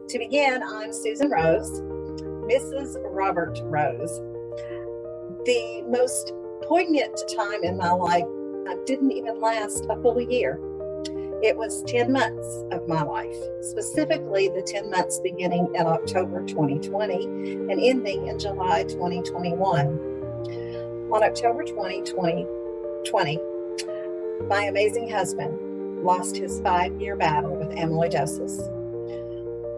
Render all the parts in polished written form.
To begin, I'm Susan Rose, Mrs. Robert Rose. The most poignant time in my life didn't even last a full year. It was 10 months of my life, specifically the 10 months beginning in October 2020 and ending in July 2021. On October 2020, my amazing husband lost his 5-year battle with amyloidosis.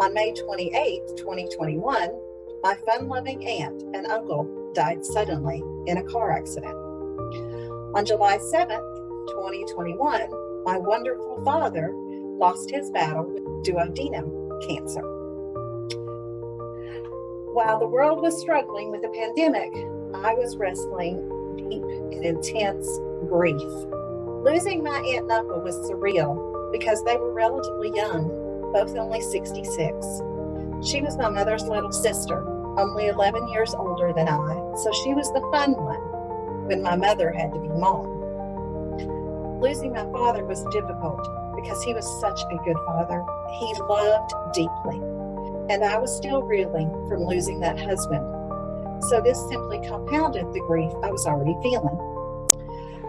On May 28, 2021, my fun-loving aunt and uncle died suddenly in a car accident. On July 7th, 2021, my wonderful father lost his battle with duodenum cancer. While the world was struggling with the pandemic, I was wrestling deep and intense grief. Losing my aunt and uncle was surreal because they were relatively young, both only 66. She was my mother's little sister, only 11 years older than I, so she was the fun one when my mother had to be mom. Losing my father was difficult because he was such a good father. He loved deeply, and I was still reeling from losing that husband. So this simply compounded the grief I was already feeling.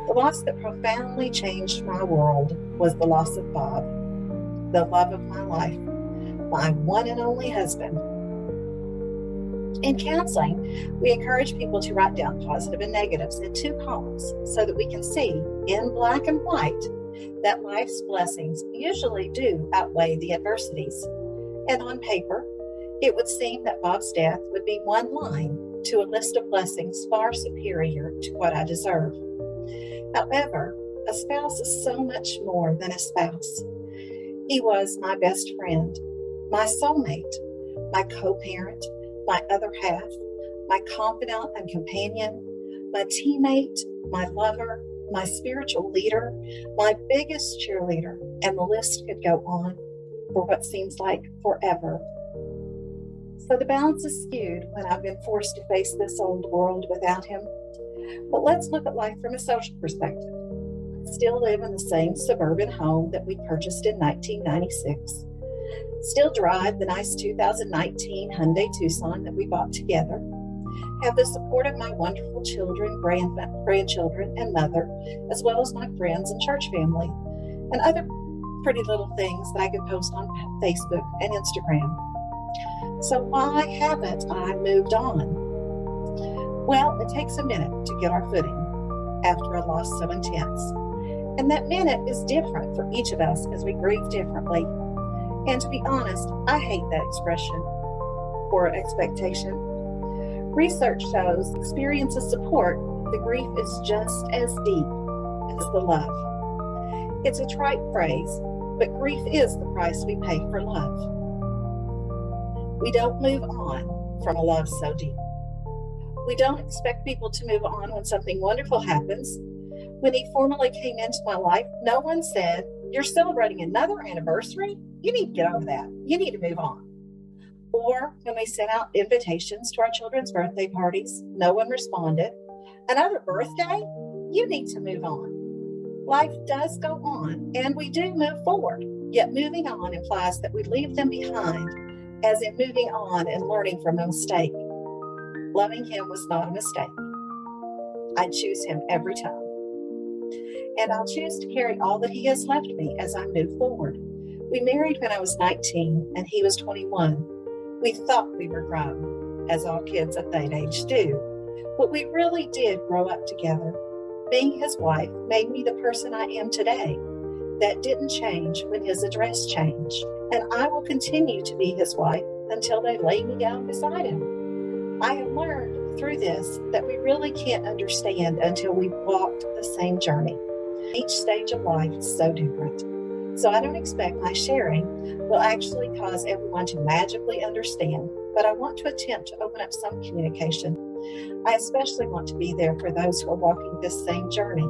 The loss that profoundly changed my world was the loss of Bob, the love of my life, my one and only husband. In counseling, we encourage people to write down positive and negatives in 2 columns so that we can see in black and white that life's blessings usually do outweigh the adversities. And on paper, it would seem that Bob's death would be one line to a list of blessings far superior to what I deserve. However, a spouse is so much more than a spouse. He was my best friend, my soulmate, my co-parent, my other half, my confidant and companion, my teammate, my lover, my spiritual leader, my biggest cheerleader, and the list could go on for what seems like forever. So the balance is skewed when I've been forced to face this old world without him. But let's look at life from a social perspective. I still live in the same suburban home that we purchased in 1996. Still drive the nice 2019 Hyundai Tucson that we bought together. Have the support of my wonderful children, grandchildren, and mother, as well as my friends and church family, and other pretty little things that I could post on Facebook and Instagram. So why haven't I moved on? Well, it takes a minute to get our footing after a loss so intense. And that minute is different for each of us as we grieve differently. And to be honest, I hate that expression or expectation. Research shows experience of support, the grief is just as deep as the love. It's a trite phrase, but grief is the price we pay for love. We don't move on from a love so deep. We don't expect people to move on when something wonderful happens. When he formally came into my life, no one said, "You're celebrating another anniversary? You need to get over that. You need to move on." Or when we sent out invitations to our children's birthday parties, no one responded. "Another birthday? You need to move on." Life does go on, and we do move forward. Yet moving on implies that we leave them behind, as in moving on and learning from a mistake. Loving him was not a mistake. I'd choose him every time. And I'll choose to carry all that he has left me as I move forward. We married when I was 19 and he was 21. We thought we were grown, as all kids at that age do, but we really did grow up together. Being his wife made me the person I am today. That didn't change when his address changed, and I will continue to be his wife until they lay me down beside him. I have learned through this that we really can't understand until we've walked the same journey. Each stage of life is so different. So I don't expect my sharing will actually cause everyone to magically understand, but I want to attempt to open up some communication. I especially want to be there for those who are walking this same journey.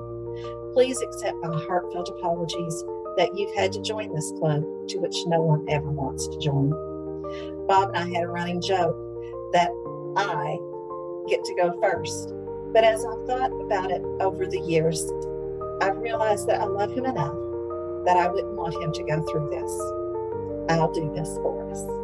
Please accept my heartfelt apologies that you've had to join this club to which no one ever wants to join. Bob and I had a running joke that I get to go first, but as I've thought about it over the years, I've realized that I love him enough that I wouldn't want him to go through this. I'll do this for us.